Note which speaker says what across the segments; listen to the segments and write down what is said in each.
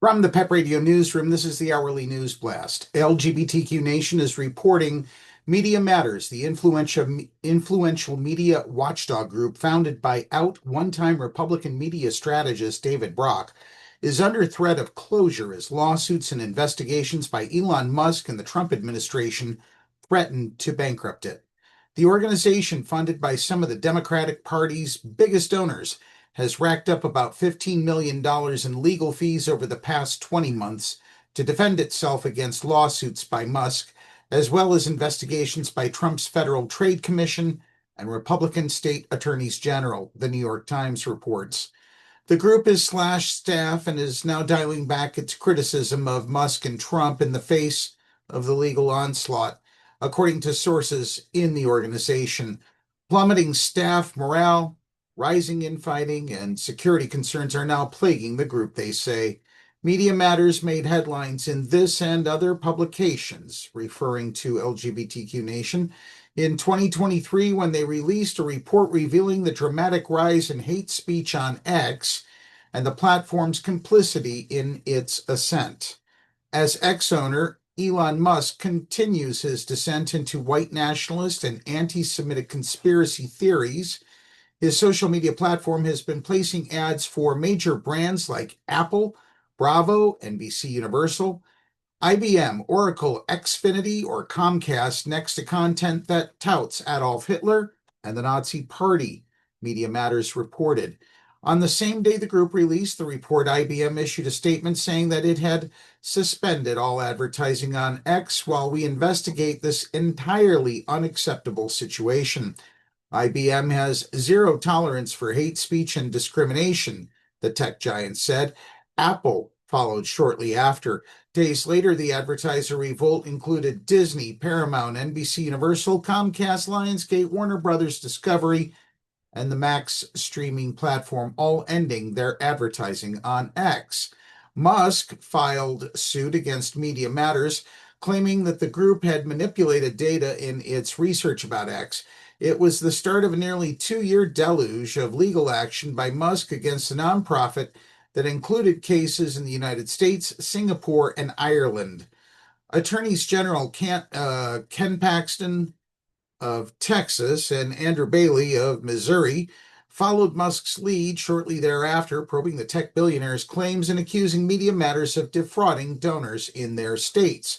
Speaker 1: From the PEP Radio Newsroom, this is the Hourly News Blast. LGBTQ Nation is reporting Media Matters, the influential media watchdog group founded by one-time Republican media strategist David Brock, is under threat of closure as lawsuits and investigations by Elon Musk and the Trump administration threaten to bankrupt it. The organization, funded by some of the Democratic Party's biggest donors, has racked up about $15 million in legal fees over the past 20 months to defend itself against lawsuits by Musk, as well as investigations by Trump's Federal Trade Commission and Republican state attorneys general, the New York Times reports. The group has slashed staff and is now dialing back its criticism of Musk and Trump in the face of the legal onslaught, according to sources in the organization. Plummeting staff morale, rising infighting, and security concerns are now plaguing the group, they say. Media Matters made headlines in this and other publications, referring to LGBTQ Nation, in 2023 when they released a report revealing the dramatic rise in hate speech on X and the platform's complicity in its ascent. As X owner, Elon Musk continues his descent into white nationalist and anti-Semitic conspiracy theories. His social media platform has been placing ads for major brands like Apple, Bravo, NBC Universal, IBM, Oracle, Xfinity, or Comcast next to content that touts Adolf Hitler and the Nazi Party, Media Matters reported. On the same day the group released the report, IBM issued a statement saying that it had suspended all advertising on X while we investigate this entirely unacceptable situation. IBM has zero tolerance for hate speech and discrimination, the tech giant said. Apple followed shortly after. Days later, the advertiser revolt included Disney, Paramount, NBC Universal, Comcast, Lionsgate, Warner Brothers Discovery, and the Max streaming platform, all ending their advertising on X. Musk filed suit against Media Matters, claiming that the group had manipulated data in its research about X. It was the start of a nearly 2-year deluge of legal action by Musk against a nonprofit that included cases in the United States, Singapore, and Ireland. Attorneys General Ken Paxton of Texas and Andrew Bailey of Missouri followed Musk's lead shortly thereafter, probing the tech billionaire's claims and accusing Media Matters of defrauding donors in their states.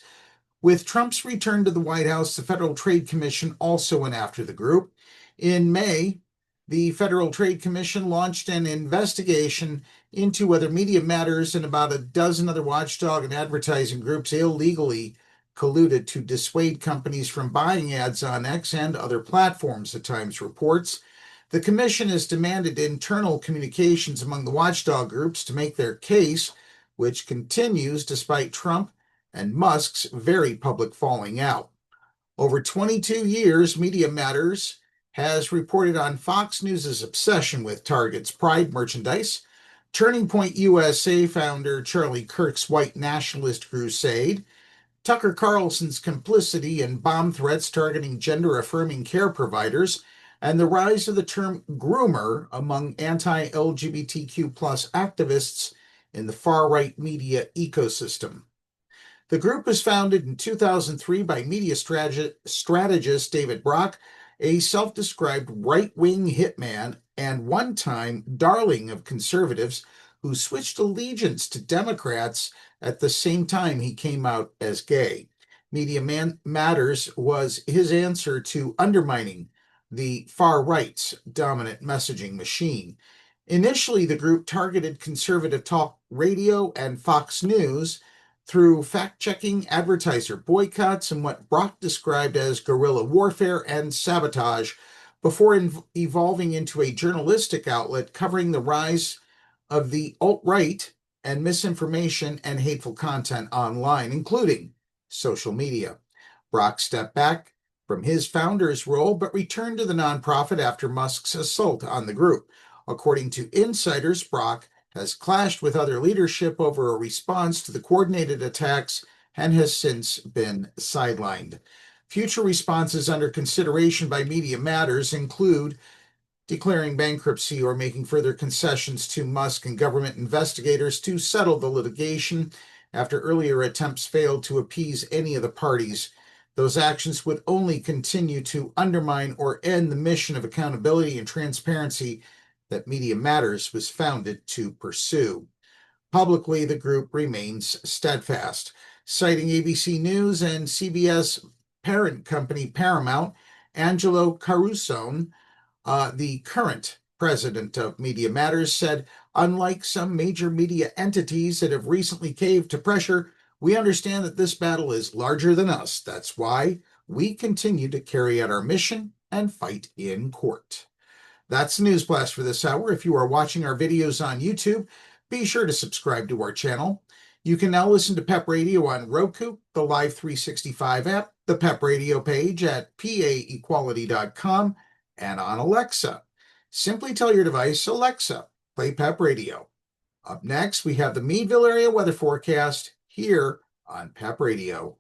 Speaker 1: With Trump's return to the White House, the Federal Trade Commission also went after the group. In May, the Federal Trade Commission launched an investigation into whether Media Matters and about a dozen other watchdog and advertising groups illegally colluded to dissuade companies from buying ads on X and other platforms, the Times reports. The commission has demanded internal communications among the watchdog groups to make their case, which continues despite Trump and Musk's very public falling out. Over 22 years, Media Matters has reported on Fox News' obsession with Target's Pride merchandise, Turning Point USA founder Charlie Kirk's white nationalist crusade, Tucker Carlson's complicity in bomb threats targeting gender-affirming care providers, and the rise of the term groomer among anti-LGBTQ plus activists in the far-right media ecosystem. The group was founded in 2003 by media strategist David Brock, a self-described right-wing hitman and one-time darling of conservatives who switched allegiance to Democrats at the same time he came out as gay. Media Matters was his answer to undermining the far right's dominant messaging machine. Initially, the group targeted conservative talk radio and Fox News through fact-checking, advertiser boycotts, and what Brock described as guerrilla warfare and sabotage, before evolving into a journalistic outlet covering the rise of the alt-right and misinformation and hateful content online, including social media. Brock stepped back from his founder's role, but returned to the nonprofit after Musk's assault on the group. According to insiders, Brock has clashed with other leadership over a response to the coordinated attacks and has since been sidelined. Future responses under consideration by Media Matters include declaring bankruptcy or making further concessions to Musk and government investigators to settle the litigation after earlier attempts failed to appease any of the parties. Those actions would only continue to undermine or end the mission of accountability and transparency that Media Matters was founded to pursue. Publicly, the group remains steadfast. Citing ABC News and CBS parent company Paramount, Angelo Carusone, the current president of Media Matters, said, "Unlike some major media entities that have recently caved to pressure, we understand that this battle is larger than us. That's why we continue to carry out our mission and fight in court." That's the News Blast for this hour. If you are watching our videos on YouTube, be sure to subscribe to our channel. You can now listen to PEP Radio on Roku, the Live 365 app, the PEP Radio page at paequality.com, and on Alexa. Simply tell your device, "Alexa, play PEP Radio." Up next, we have the Meadville area weather forecast here on PEP Radio.